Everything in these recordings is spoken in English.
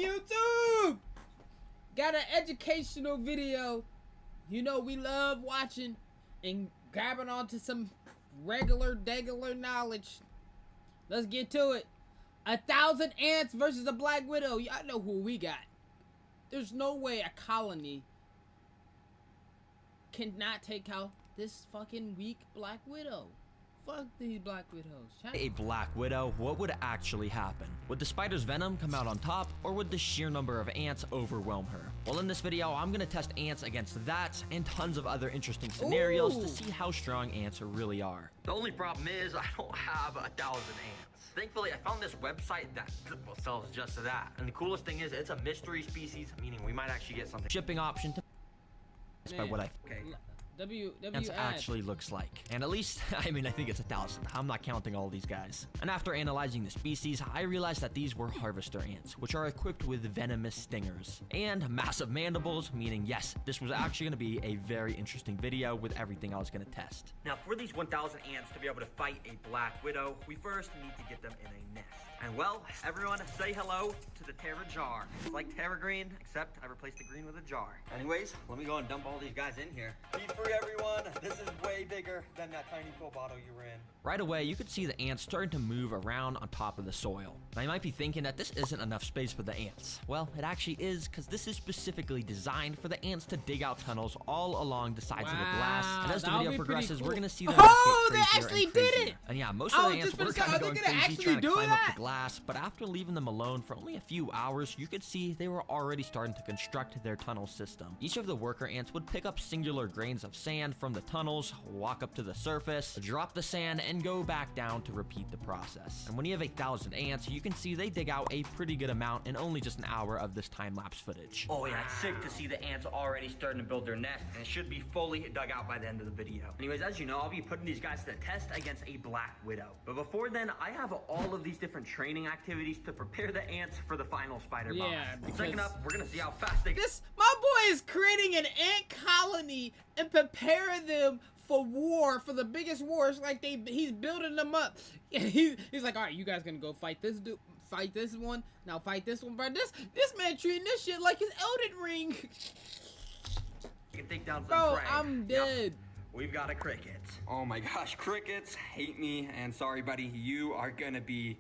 YouTube! Got an educational video. You know we love watching and grabbing onto some regular knowledge. Let's get to it. 1,000 ants versus a black widow. Y'all know who we got. There's no way a colony cannot take out this fucking weak black widow. Fuck these black widows. A black widow, what would actually happen? Would the spider's venom come out on top, or would the sheer number of ants overwhelm her? Well, in this video, I'm gonna test ants against that and tons of other interesting scenarios to see how strong ants really are. The only problem is I don't have 1,000 ants. Thankfully, I found this website that sells just that. And the coolest thing is it's a mystery species, meaning we might actually get something. Shipping option to by what I ants ad. actually looks like. And at least, I think it's 1,000. I'm not counting all these guys. And after analyzing the species, I realized that these were harvester ants, which are equipped with venomous stingers and massive mandibles, meaning yes, this was actually going to be a very interesting video with everything I was going to test. Now, for these 1,000 ants to be able to fight a black widow, we first need to get them in a nest. And well, everyone say hello to the Terra jar. It's like Terra Green, except I replaced the green with a jar. Anyways, let me go and dump all these guys in here. Be free, everyone. This is way bigger than that tiny pill bottle you were in. Right away, you could see the ants starting to move around on top of the soil. Now, you might be thinking that this isn't enough space for the ants. Well, it actually is, because this is specifically designed for the ants to dig out tunnels all along the sides of the glass. And as the video progresses, we're going to see them get they actually and did it! And yeah, most of the ants were kind of going crazy trying to climb up the glass, but after leaving them alone for only a few hours, you could see they were already starting to construct their tunnel system. Each of the worker ants would pick up singular grains of sand from the tunnels, walk up to the surface, drop the sand, and go back down to repeat the process. And when you have 1,000 ants, you can see they dig out a pretty good amount in only just an hour of this time-lapse footage. Oh yeah, it's sick to see the ants already starting to build their nest, and it should be fully dug out by the end of the video. Anyways, as you know, I'll be putting these guys to the test against a black widow. But before then, I have all of these different training activities to prepare the ants for the final spider boss. Second up, we're gonna see how fast they... My boy is creating an ant colony and preparing them for war, for the biggest wars. Like he's building them up. He's like, all right, you guys gonna go fight this dude, fight this one, now fight this one, bro. This man treating this shit like his Elden Ring. You can take down some bro, prey. I'm dead. Yep. We've got a cricket. Oh my gosh, crickets hate me, and sorry, buddy, you are gonna be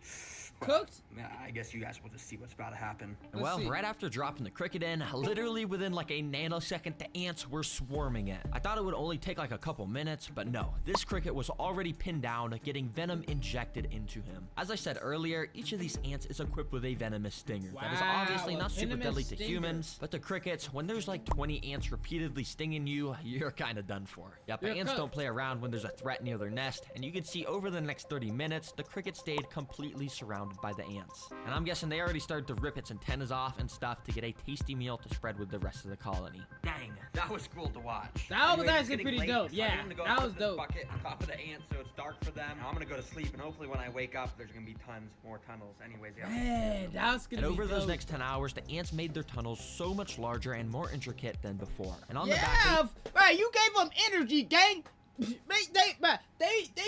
cooked. I guess you guys will just see what's about to happen. Well, right after dropping the cricket in, literally within like a nanosecond, the ants were swarming it. I thought it would only take like a couple minutes, but no, this cricket was already pinned down, getting venom injected into him. As I said earlier, each of these ants is equipped with a venomous stinger. That is obviously not super deadly to humans, but the crickets, when there's like 20 ants repeatedly stinging you, you're kind of done for. Yep, the ants don't play around when there's a threat near their nest, and you can see over the next 30 minutes, the cricket stayed completely surrounded by the ants. And I'm guessing they already started to rip its antennas off and stuff to get a tasty meal to spread with the rest of the colony. Dang, that was cool to watch. That was actually pretty dope. Yeah, that was dope. Bucket on top of the ants so it's dark for them. I'm gonna go to sleep, and hopefully when I wake up, there's gonna be tons more tunnels. Anyways, yeah. Man, that was gonna be over dope. Those next 10 hours, the ants made their tunnels so much larger and more intricate than before. And on the back, right, you gave them energy, gang. They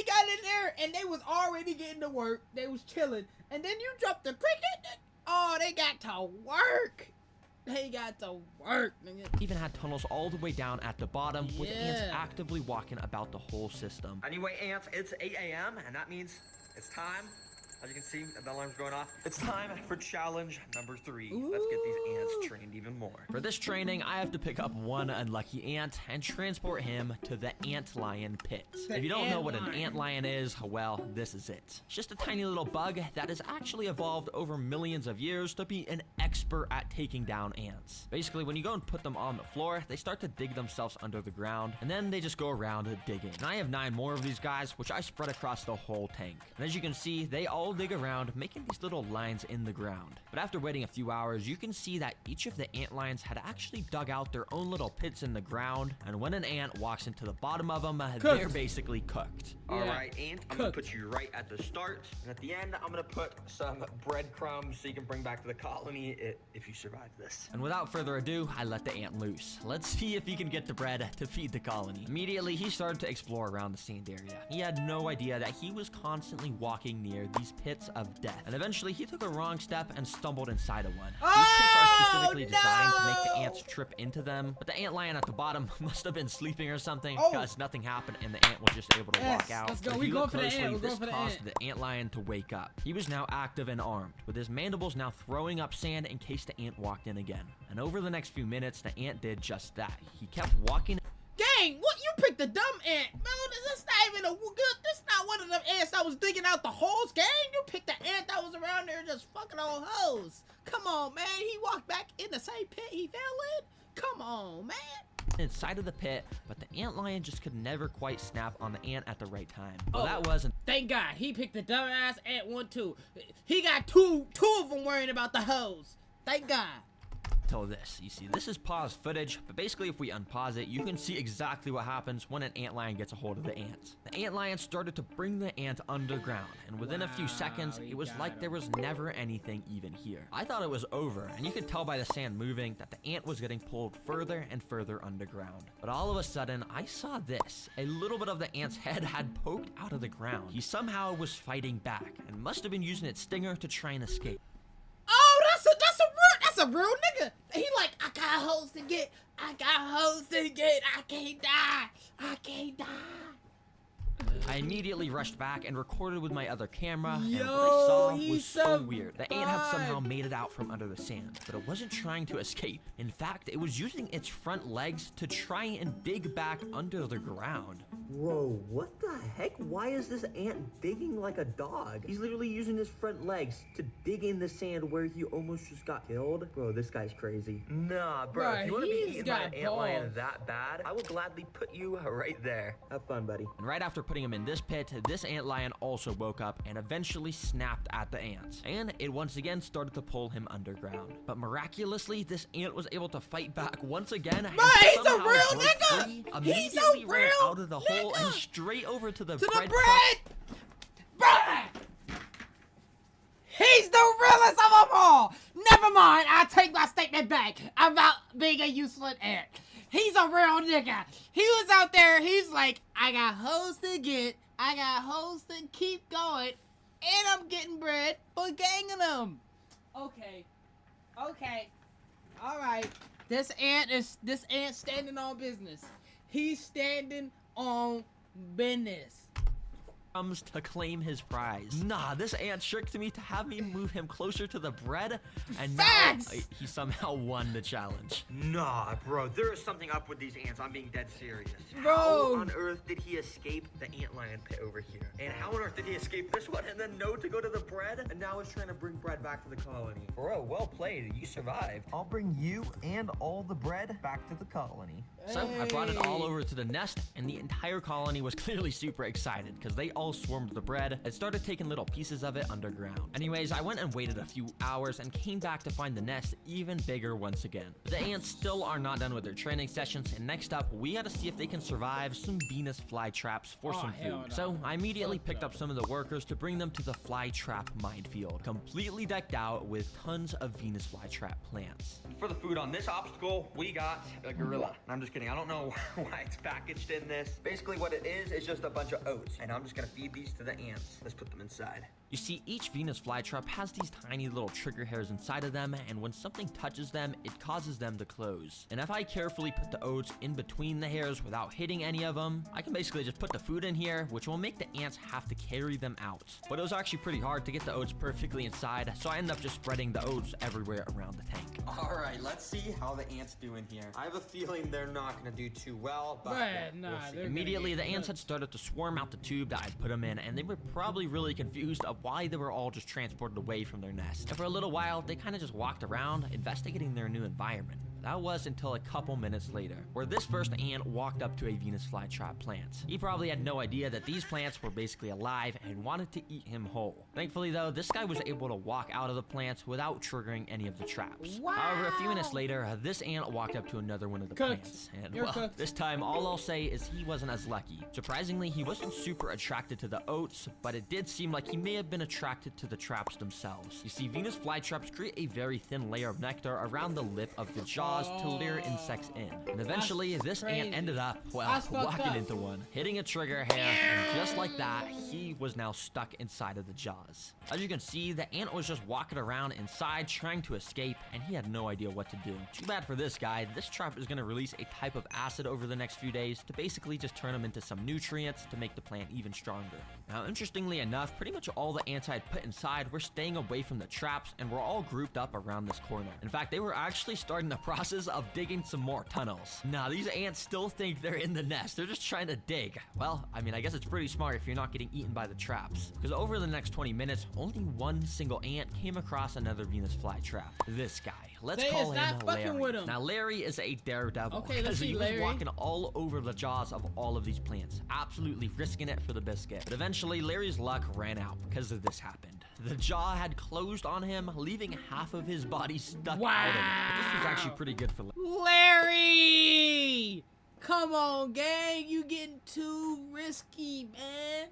got in there and they was already getting to work. They was chilling, and then you dropped the cricket. Oh, they got to work. They got to work. Even had tunnels all the way down at the bottom with ants actively walking about the whole system. Anyway, ants, it's 8 a.m. and that means it's time. As you can see, the alarm's going off. It's time for challenge number 3. Ooh. Let's get these ants trained even more. For this training, I have to pick up one unlucky ant and transport him to the ant lion pit. If you don't know what an ant lion is, well, this is it. It's just a tiny little bug that has actually evolved over millions of years to be an expert at taking down ants. Basically, when you go and put them on the floor, they start to dig themselves under the ground, and then they just go around digging. And I have 9 more of these guys, which I spread across the whole tank. And as you can see, they all dig around, making these little lines in the ground. But after waiting a few hours, you can see that each of the ant lions had actually dug out their own little pits in the ground, and when an ant walks into the bottom of them, they're basically cooked. Alright, ant, I'm gonna put you right at the start, and at the end, I'm gonna put some breadcrumbs so you can bring back to the colony if you survive this. And without further ado, I let the ant loose. Let's see if he can get the bread to feed the colony. Immediately, he started to explore around the sand area. He had no idea that he was constantly walking near these pits of death. And eventually, he took a wrong step and stumbled inside of one. These pits are specifically designed to make the ants trip into them, but the ant lion at the bottom must have been sleeping or something, because nothing happened and the ant was just able to walk out. Let's go. But if We you go look for the closely, ant. this caused the ant lion to wake up. He was now active and armed, with his mandibles now throwing up sand in case the ant walked in again. And over the next few minutes, the ant did just that. He kept walking. Gang, what? You picked the dumb ant. Man, this is not even a good. This not one of them ants that was digging out the holes, gang. You picked the ant that was around there just fucking on hoes. Come on, man. He walked back in the same pit he fell in. Come on, man. Inside of the pit, but the ant lion just could never quite snap on the ant at the right time. Well, that wasn't. Thank God he picked the dumbass ant one too. He got two of them worrying about the hose. Thank God. Till this. You see, this is paused footage, but basically if we unpause it, you can see exactly what happens when an antlion gets a hold of the ants. The antlion started to bring the ant underground, and within a few seconds, it was like there was never anything even here. I thought it was over, and you could tell by the sand moving that the ant was getting pulled further and further underground. But all of a sudden, I saw this. A little bit of the ant's head had poked out of the ground. He somehow was fighting back, and must have been using its stinger to try and escape. Oh, that's a real nigga. He like, I got hoes to get. I can't die. I can't die. I immediately rushed back and recorded with my other camera, and what I Yo, saw was he's so so weird. The ant had somehow fun. made it out from under the sand, but it wasn't trying to escape. In fact, it was using its front legs to try and dig back under the ground. Whoa, what the heck? Why is this ant digging like a dog? He's literally using his front legs to dig in the sand where he almost just got killed. Bro, this guy's crazy. Nah, bro, Bruh, if you want to be he's eaten by got an antlion balls. that bad, I will gladly put you right there. Have fun, buddy. And right after putting him in this pit, this antlion also woke up and eventually snapped at the ants. And it once again started to pull him underground. But miraculously, this ant was able to fight back once again. And he's a somehow real broke nigga! free, He's a immediately ran real out of the hole nigga! and straight over to the To the bread. bread. He's the realest of them all. Never mind. I take my statement back about being a useless ant. He's a real nigga. He was out there. He's like, I got hoes to get. I got hoes to keep going. And I'm getting bread for ganging them. Okay. All right. This ant standing on business. He's standing on business. Comes to claim his prize. Nah, this ant tricked me to have me move him closer to the bread, and Facts! now he somehow won the challenge. Nah, bro, there is something up with these ants. I'm being dead serious. Bro. How on earth did he escape the antlion pit over here? And how on earth did he escape this one and then know to go to the bread? And now he's trying to bring bread back to the colony. Bro, well played. You survived. I'll bring you and all the bread back to the colony. So I brought it all over to the nest, and the entire colony was clearly super excited because they all swarmed the bread and started taking little pieces of it underground. Anyways, I went and waited a few hours and came back to find the nest even bigger once again. The ants still are not done with their training sessions, and next up, we gotta see if they can survive some Venus flytraps for some hell food. no. So I immediately picked up some of the workers to bring them to the flytrap minefield, completely decked out with tons of Venus flytrap plants. For the food on this obstacle, we got a gorilla. I'm just kidding. I don't know why it's packaged in this. Basically what it is just a bunch of oats. And I'm just gonna feed these to the ants. Let's put them inside. You see, each Venus flytrap has these tiny little trigger hairs inside of them, and when something touches them, it causes them to close. And if I carefully put the oats in between the hairs without hitting any of them, I can basically just put the food in here, which will make the ants have to carry them out. But it was actually pretty hard to get the oats perfectly inside, so I ended up just spreading the oats everywhere around the tank. All right, let's see how the ants do in here. I have a feeling they're not gonna do too well, but Bruh, nah, we'll see. they're- Immediately, the ants had started to swarm out the tube that I'd put them in, and they were probably really confused of why they were all just transported away from their nest. And for a little while, they kind of just walked around, investigating their new environment. That was until a couple minutes later, where this first ant walked up to a Venus flytrap plant. He probably had no idea that these plants were basically alive and wanted to eat him whole. Thankfully though, this guy was able to walk out of the plants without triggering any of the traps. Wow. However, a few minutes later, this ant walked up to another one of the Cooked. plants. And You're well, cooked. this time all I'll say is he wasn't as lucky. Surprisingly, he wasn't super attracted to the oats, but it did seem like he may have been attracted to the traps themselves. You see, Venus flytraps create a very thin layer of nectar around the lip of the jaw jaws to lure insects in. And eventually, this ant crazy. ended up, well, That's fucked walking up. into one, hitting a trigger hair, and just like that, he was now stuck inside of the jaws. As you can see, the ant was just walking around inside trying to escape, and he had no idea what to do. Too bad for this guy. This trap is going to release a type of acid over the next few days to basically just turn him into some nutrients to make the plant even stronger. Now, interestingly enough, pretty much all the ants I had put inside were staying away from the traps and were all grouped up around this corner. In fact, they were actually starting the process of digging some more tunnels. Now, these ants still think they're in the nest. They're just trying to dig. Well, I mean, I guess it's pretty smart if you're not getting eaten by the traps. Because over the next 20 minutes, only one single ant came across another Venus flytrap. This guy. Let's They call is him not fucking Larry. with him. Now, Larry is a daredevil. Okay, let's because see he was Larry. walking all over the jaws of all of these plants, absolutely risking it for the biscuit. But eventually, Larry's luck ran out because of this happened. The jaw had closed on him, leaving half of his body stuck out of it. But this was actually pretty good for Larry! Come on, gang. You getting too risky, man.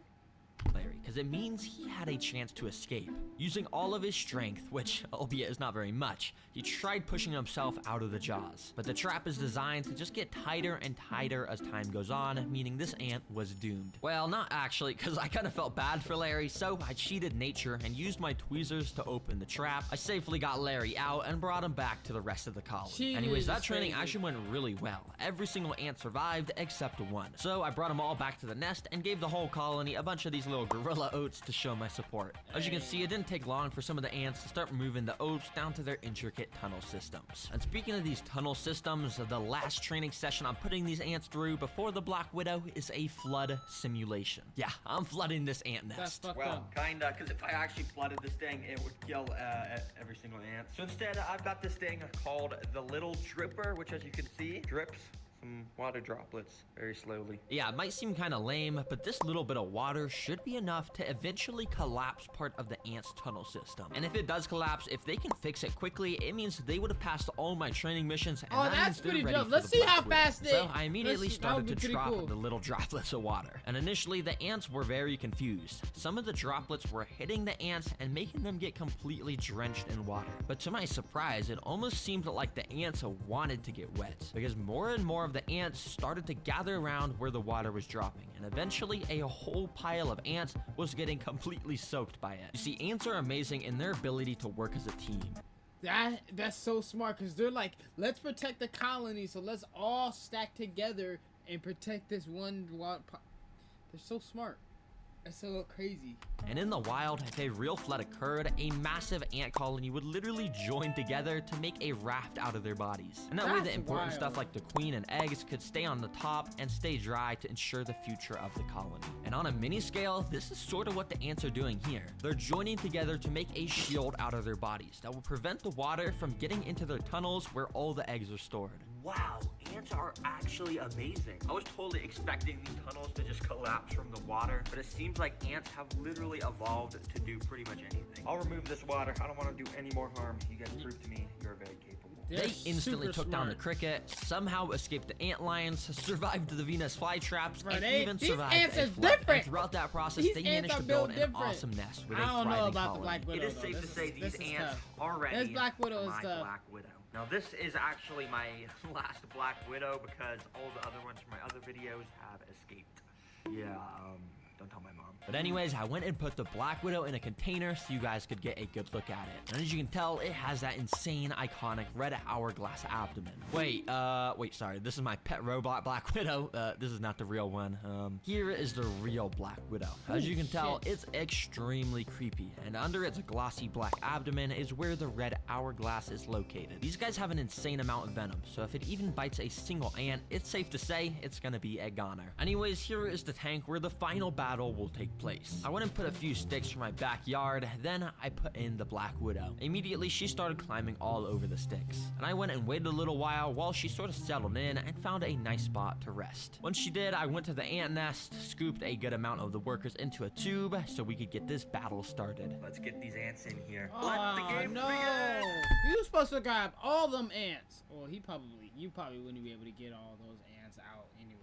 Larry, because it means he had a chance to escape. Using all of his strength, which, albeit is not very much, he tried pushing himself out of the jaws. But the trap is designed to just get tighter and tighter as time goes on, meaning this ant was doomed. Well, not actually, because I kind of felt bad for Larry, so I cheated nature and used my tweezers to open the trap. I safely got Larry out and brought him back to the rest of the colony. Cheated Anyways, is that training crazy. actually went really well. Every single ant survived except one. So I brought them all back to the nest and gave the whole colony a bunch of these little gorilla oats to show my support. As you can see, it didn't take long for some of the ants to start moving the oats down to their intricate tunnel systems. And speaking of these tunnel systems, the last training session I'm putting these ants through before the Black Widow is a flood simulation. Yeah, I'm flooding this ant That's nest. fucked Well, up. kinda, because if I actually flooded this thing, it would kill every single ant. So instead, I've got this thing called the Little Dripper, which, as you can see, drips some water droplets very slowly. Yeah, it might seem kind of lame, but this little bit of water should be enough to eventually collapse part of the ants' tunnel system. And if it does collapse, if they can fix it quickly, it means they would have passed all my training missions, and Oh, that that's means they're pretty ready dope. for Let's the see Black how Widow. fast So they- I immediately let's see, that would started be to pretty drop cool. the little droplets of water. And initially, the ants were very confused. Some of the droplets were hitting the ants and making them get completely drenched in water. But to my surprise, it almost seemed like the ants wanted to get wet, because more and more of the ants started to gather around where the water was dropping, and eventually a whole pile of ants was getting completely soaked by it. You see, ants are amazing in their ability to work as a team. That's so smart, because they're like, let's protect the colony, so let's all stack together and protect this one they're so smart. That's so crazy. And in the wild, if a real flood occurred, a massive ant colony would literally join together to make a raft out of their bodies. And that way the That's important wild. stuff like the queen and eggs could stay on the top and stay dry to ensure the future of the colony. And on a mini scale, this is sort of what the ants are doing here. They're joining together to make a shield out of their bodies that will prevent the water from getting into their tunnels where all the eggs are stored. Wow, ants are actually amazing. I was totally expecting these tunnels to just collapse from the water, but it seems like ants have literally evolved to do pretty much anything. I'll remove this water. I don't want to do any more harm. You guys proved to me you're very capable. They're They instantly super took down the smart. cricket, somehow escaped the ant lions, survived the Venus flytraps, Bro, and they- even these survived ants a is flood. And different. throughout that process, These they ants managed are to build built an different. awesome nest with a I don't thriving know about the colony. Black Widow. It is though. safe to This say is- these this is ants tough. are ready This Black Widow for is my tough. Black Widow. Now this is actually my last Black Widow because all the other ones from my other videos have escaped. Yeah, don't tell my mom. But anyways, I went and put the Black Widow in a container so you guys could get a good look at it. And as you can tell, it has that insane, iconic red hourglass abdomen. Wait, sorry. This is my pet robot Black Widow. This is not the real one. Here is the real Black Widow. As you can tell, shit. it's extremely creepy. And under its glossy black abdomen is where the red hourglass is located. These guys have an insane amount of venom, so if it even bites a single ant, it's safe to say it's gonna be a goner. Anyways, here is the tank where the final battle will take place. I went and put a few sticks from my backyard, then I put in the Black Widow. Immediately, she started climbing all over the sticks, and I went and waited a little while she sort of settled in and found a nice spot to rest. Once she did, I went to the ant nest, scooped a good amount of the workers into a tube so we could get this battle started. Let's get these ants in here. Let the Oh game no! begin. You were supposed to grab all them ants. Well, you probably wouldn't be able to get all those ants out anyways.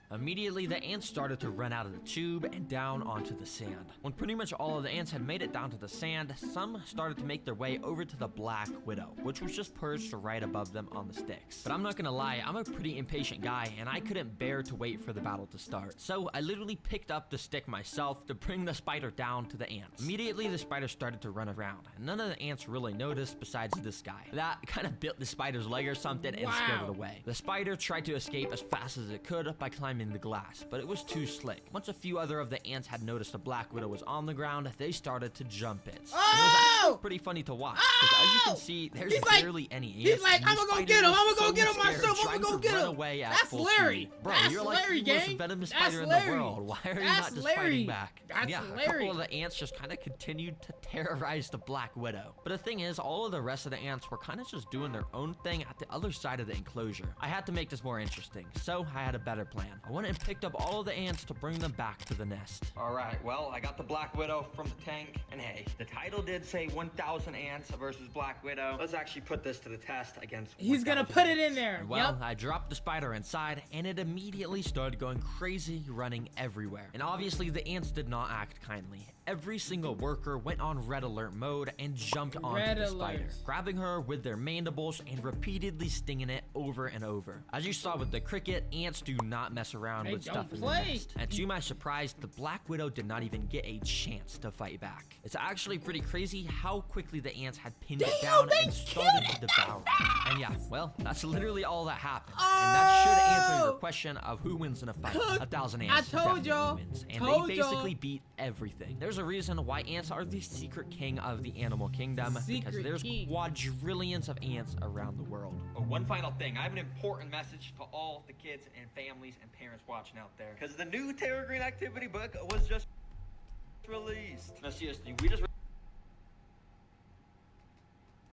Immediately, the ants started to run out of the tube and down onto the sand. When pretty much all of the ants had made it down to the sand, some started to make their way over to the Black Widow, which was just perched right above them on the sticks. But I'm not gonna lie, I'm a pretty impatient guy, and I couldn't bear to wait for the battle to start. So I literally picked up the stick myself to bring the spider down to the ants. Immediately, the spider started to run around, and none of the ants really noticed besides this guy. That kind of bit the spider's leg or something and scared it away. The spider tried to escape as fast as it could by climbing the glass, but it was too slick. Once a few other of the ants had noticed the Black Widow was on the ground, they started to jump it. And it was actually pretty funny to watch, because as you can see, there's barely any ants. He's like, and the I'm gonna go spider get him. was I'm gonna go so get him scared, myself. I'm trying gonna go to get run him. away at That's full Larry. speed. Bro, That's you're like Larry, the most gang. venomous That's spider in Larry. the world. Why are you That's not just Larry. fighting back? That's yeah, Larry. a couple of the ants just kind of continued to terrorize the Black Widow. But the thing is, all of the rest of the ants were kind of just doing their own thing at the other side of the enclosure. I had to make this more interesting, so I had a better plan. I went and picked up all of the ants to bring them back to the nest. All right, well, I got the Black Widow from the tank, and hey, the title did say 1,000 ants versus Black Widow. Let's actually put this to the test against He's gonna 1,000 put it in ants. there. Well, Yep. I dropped the spider inside, and it immediately started going crazy, running everywhere. And obviously, the ants did not act kindly. Every single worker went on red alert mode and jumped onto Red the spider, alert. grabbing her with their mandibles and repeatedly stinging it over and over. As you saw with the cricket, ants do not mess around They with don't stuff in the play. nest. And to my surprise, the Black Widow did not even get a chance to fight back. It's actually pretty crazy how quickly the ants had pinned it down and started to devour it. And yeah, well, that's literally all that happened. And that should answer your question of who wins in a fight. 1,000 ants I told definitely y'all. wins. And Told they y'all. basically beat everything. There's a reason why ants are the secret king of the animal kingdom, because Secret there's king. quadrillions of ants around the world. Oh, one final thing. I have an important message to all the kids and families and parents watching out there. Because the new Terra Green activity book was just released. No, seriously, we just